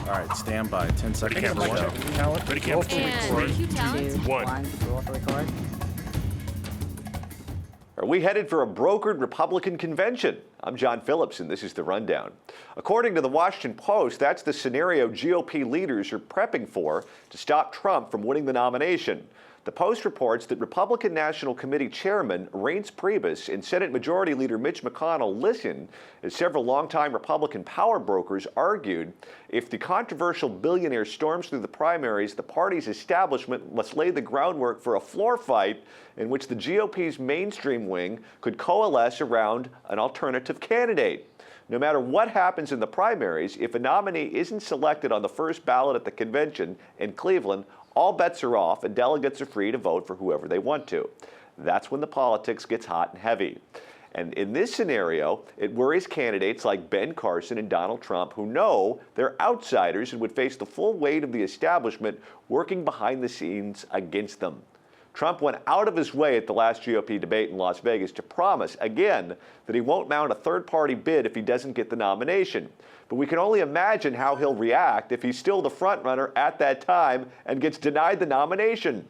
All right, stand by. 10 seconds. camera, Roll one. talent. Ready, camera, two. And cue talent. 2, 1. Roll for record. Are we headed for a brokered Republican convention? I'm John Phillips, and this is The Rundown. According to the Washington Post, that's the scenario GOP leaders are prepping for to stop Trump from winning the nomination. The Post reports that Republican National Committee Chairman Reince Priebus and Senate Majority Leader Mitch McConnell listened as several longtime Republican power brokers argued if the controversial billionaire storms through the primaries, the party's establishment must lay the groundwork for a floor fight in which the GOP's mainstream wing could coalesce around an alternative candidate. No matter what happens in the primaries, if a nominee isn't selected on the first ballot at the convention in Cleveland, all bets are off and delegates are free to vote for whoever they want to. That's when the politics gets hot and heavy. And in this scenario, it worries candidates like Ben Carson and Donald Trump who know they're outsiders and would face the full weight of the establishment working behind the scenes against them. Trump went out of his way at the last GOP debate in Las Vegas to promise, again, that he won't mount a third-party bid if he doesn't get the nomination. But we can only imagine how he'll react if he's still the front-runner at that time and gets denied the nomination.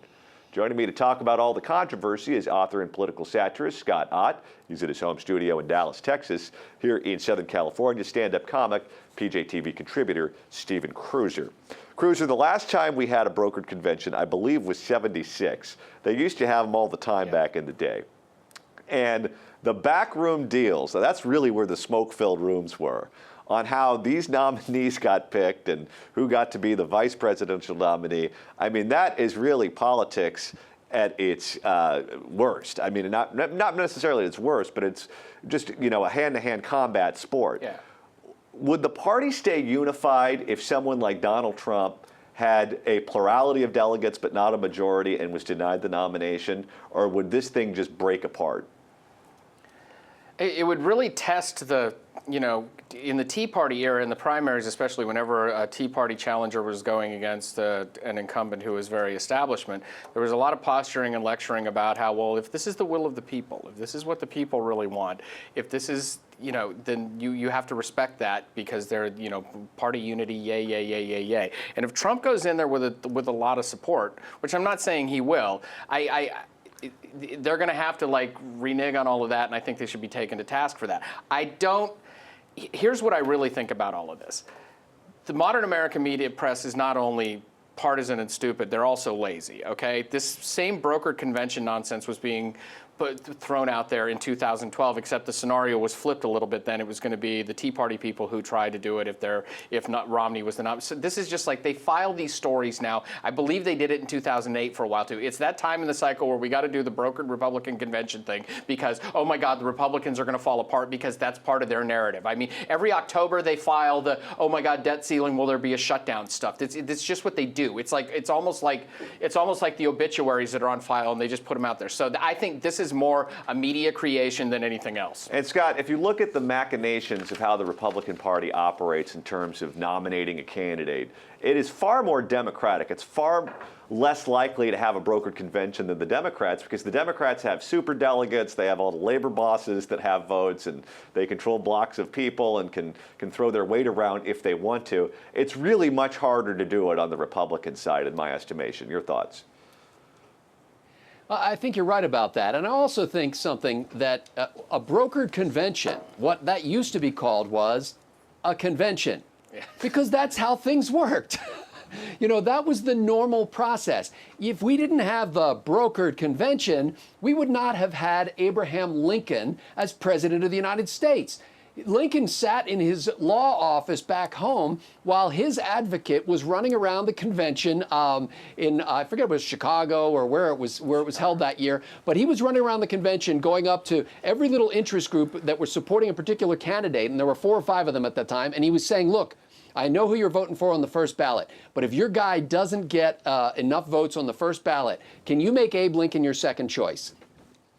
Joining me to talk about all the controversy is author and political satirist Scott Ott. He's at his home studio in Dallas, Texas. Here in Southern California, stand-up comic, PJTV contributor Stephen Cruiser. Cruiser, the last time we had a brokered convention, I believe, was '76. They used to have them all the time back in the day. And the backroom deals, so that's really where the smoke-filled rooms were, on how these nominees got picked and who got to be the vice presidential nominee. I mean, that is really politics at its worst. I mean, not necessarily at its worst, but it's just, you know, a hand-to-hand combat sport. Yeah. Would the party stay unified if someone like Donald Trump had a plurality of delegates but not a majority and was denied the nomination? Or would this thing just break apart? It would really test the, you know, in the Tea Party era, in the primaries, especially whenever a Tea Party challenger was going against an incumbent who was very establishment, there was a lot of posturing and lecturing about how, well, if this is the will of the people, if this is what the people really want, if this is, you know, then you have to respect that because they're, you know, party unity, yay, yay, yay, yay, yay. And if Trump goes in there with a lot of support, which I'm not saying he will, they're going to have to like renege on all of that, and I think they should be taken to task for that. Here's what I really think about all of this. The modern American media press is not only partisan and stupid, they're also lazy, okay? This same brokered convention nonsense was being thrown out there in 2012, except the scenario was flipped a little bit then. It was going to be the Tea Party people who tried to do it if not Romney was the nominee. So this is just like they file these stories now. I believe they did it in 2008 for a while too. It's that time in the cycle where we got to do the brokered Republican convention thing because, oh my God, the Republicans are going to fall apart because that's part of their narrative. I mean, every October they file the, oh my God, debt ceiling, will there be a shutdown stuff. It's just what they do. It's almost like the obituaries that are on file and they just put them out there. So I think this is more a media creation than anything else. And Scott, if you look at the machinations of how the Republican Party operates in terms of nominating a candidate, it is far more democratic. It's far less likely to have a brokered convention than the Democrats because the Democrats have super delegates, they have all the labor bosses that have votes, and they control blocks of people and can throw their weight around if they want to. It's really much harder to do it on the Republican side, in my estimation. Your thoughts? I think you're right about that. And I also think something that a brokered convention, what that used to be called was a convention, because that's how things worked. You know, that was the normal process. If we didn't have the brokered convention, we would not have had Abraham Lincoln as president of the United States. Lincoln sat in his law office back home while his advocate was running around the convention in, I forget if it was Chicago or where it was held that year, but he was running around the convention going up to every little interest group that were supporting a particular candidate, and there were 4 or 5 of them at that time, and he was saying, look, I know who you're voting for on the first ballot, but if your guy doesn't get enough votes on the first ballot, can you make Abe Lincoln your second choice?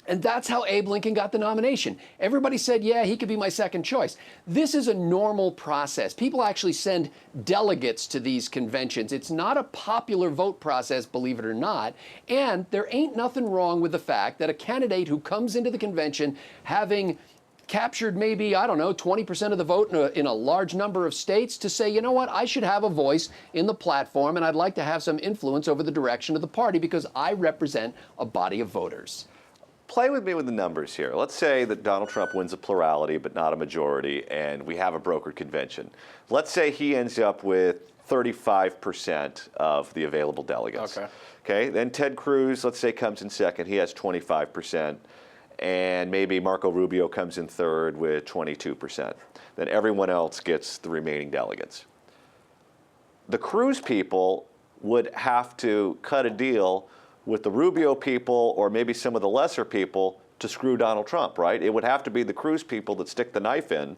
And that's how Abe Lincoln got the nomination. Everybody said, yeah, he could be my second choice. This is a normal process. People actually send delegates to these conventions. It's not a popular vote process, believe it or not. And there ain't nothing wrong with the fact that a candidate who comes into the convention having captured maybe, I don't know, 20% of the vote in a large number of states to say, you know what, I should have a voice in the platform and I'd like to have some influence over the direction of the party because I represent a body of voters. Play with me with the numbers here. Let's say that Donald Trump wins a plurality but not a majority, and we have a brokered convention. Let's say he ends up with 35% of the available delegates. Okay. Then Ted Cruz, let's say, comes in second. He has 25%. And maybe Marco Rubio comes in third with 22%. Then everyone else gets the remaining delegates. The Cruz people would have to cut a deal with the Rubio people or maybe some of the lesser people to screw Donald Trump, right? It would have to be the Cruz people that stick the knife in.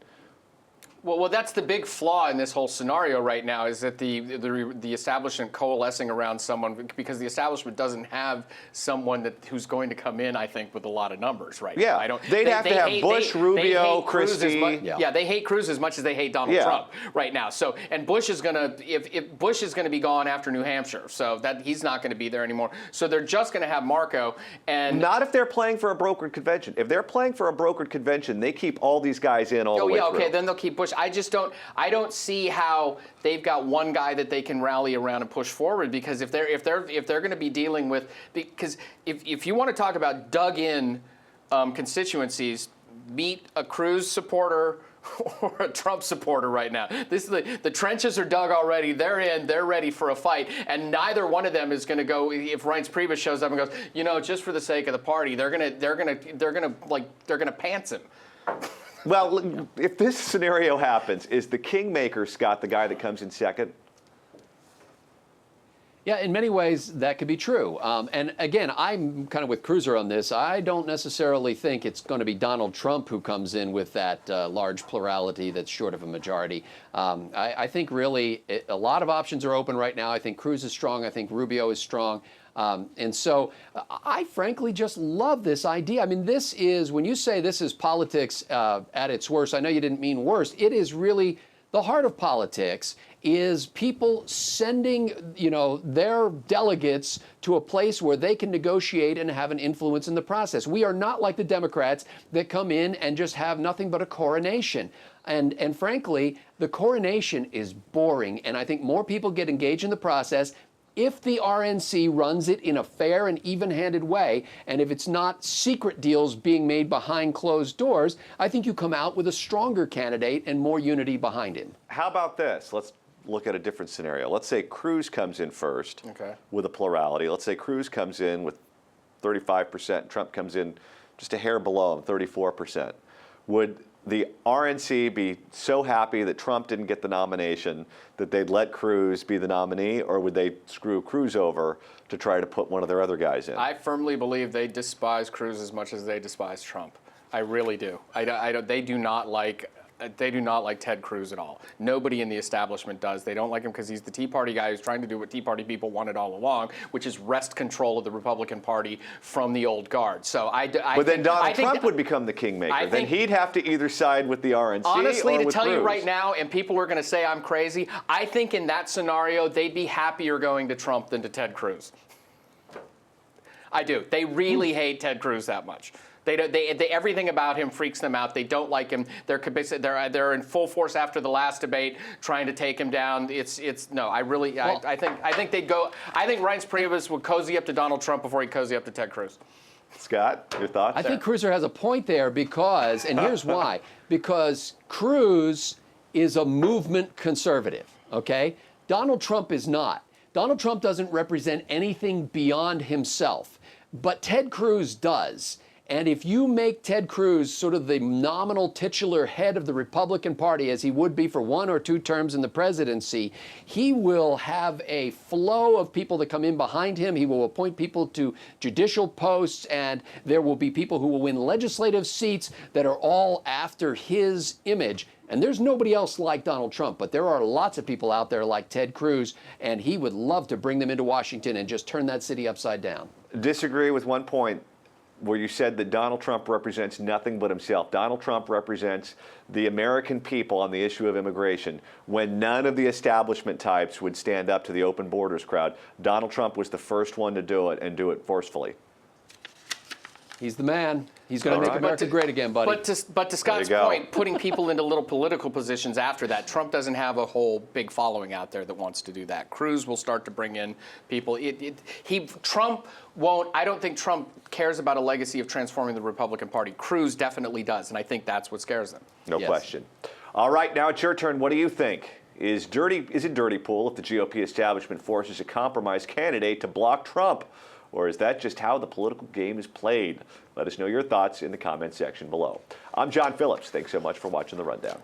Well, that's the big flaw in this whole scenario right now is that the establishment coalescing around someone because the establishment doesn't have someone who's going to come in, I think, with a lot of numbers right now. They'd have to have Bush, Rubio, Christie. They hate Cruz as much as they hate Donald Trump right now. So, and Bush is gonna if Bush is gonna be gone after New Hampshire, so that he's not going to be there anymore. So they're just going to have Marco and not if they're playing for a brokered convention. If they're playing for a brokered convention, they keep all these guys in all the way through. Okay, then they'll keep Bush. I don't see how they've got one guy that they can rally around and push forward because if they're going to be dealing with because if you want to talk about dug in constituencies, meet a Cruz supporter or a Trump supporter right now. This is the trenches are dug already. They're in. They're ready for a fight, and neither one of them is going to go. If Reince Priebus shows up and goes, you know, just for the sake of the party, they're gonna pants him. Well, if this scenario happens, is the kingmaker, Scott, the guy that comes in second? Yeah, in many ways, that could be true. And again, I'm kind of with Cruiser on this. I don't necessarily think it's going to be Donald Trump who comes in with that large plurality that's short of a majority. I think really a lot of options are open right now. I think Cruz is strong. I think Rubio is strong. And so I frankly just love this idea. I mean, this is, when you say this is politics at its worst, I know you didn't mean worst. It is really the heart of politics is people sending, their delegates to a place where they can negotiate and have an influence in the process. We are not like the Democrats that come in and just have nothing but a coronation. And frankly, the coronation is boring. And I think more people get engaged in the process if the RNC runs it in a fair and even-handed way, and if it's not secret deals being made behind closed doors, I think you come out with a stronger candidate and more unity behind him. How about this? Let's look at a different scenario. Let's say Cruz comes in first with a plurality. Let's say Cruz comes in with 35%, Trump comes in just a hair below him, 34%. Would the RNC be so happy that Trump didn't get the nomination that they'd let Cruz be the nominee, or would they screw Cruz over to try to put one of their other guys in? I firmly believe they despise Cruz as much as they despise Trump. I really do. They do not like Ted Cruz at all. Nobody in the establishment does. They don't like him because he's the Tea Party guy who's trying to do what Tea Party people wanted all along, which is wrest control of the Republican Party from the old guard. So But then Donald Trump would become the kingmaker. Then he'd have to either side with the RNC honestly, or to with tell Cruz. you right now, and people are going to say I'm crazy, I think in that scenario, they'd be happier going to Trump than to Ted Cruz. I do. They really hate Ted Cruz that much. Everything about him freaks them out. They don't like him. They're in full force after the last debate, trying to take him down. I think they'd go. I think Reince Priebus would cozy up to Donald Trump before he'd cozy up to Ted Cruz. Scott, your thoughts? I think Cruiser has a point there because, and here's why, because Cruz is a movement conservative, okay? Donald Trump is not. Donald Trump doesn't represent anything beyond himself, but Ted Cruz does. And if you make Ted Cruz sort of the nominal titular head of the Republican Party, as he would be for 1 or 2 terms in the presidency, he will have a flow of people that come in behind him. He will appoint people to judicial posts, and there will be people who will win legislative seats that are all after his image. And there's nobody else like Donald Trump, but there are lots of people out there like Ted Cruz, and he would love to bring them into Washington and just turn that city upside down. Disagree with one point where you said that Donald Trump represents nothing but himself. Donald Trump represents the American people on the issue of immigration. When none of the establishment types would stand up to the open borders crowd, Donald Trump was the first one to do it and do it forcefully. He's the man. He's going All to make right. America great again, buddy. But to Scott's go. point, putting people into little political positions after that, Trump doesn't have a whole big following out there that wants to do that. Cruz will start to bring in people. Trump won't. I don't think Trump cares about a legacy of transforming the Republican Party. Cruz definitely does, and I think that's what scares them. No Yes. question. All right, now it's your turn. What do you think? Is it dirty pool if the GOP establishment forces a compromised candidate to block Trump? Or is that just how the political game is played? Let us know your thoughts in the comment section below. I'm John Phillips. Thanks so much for watching The Rundown.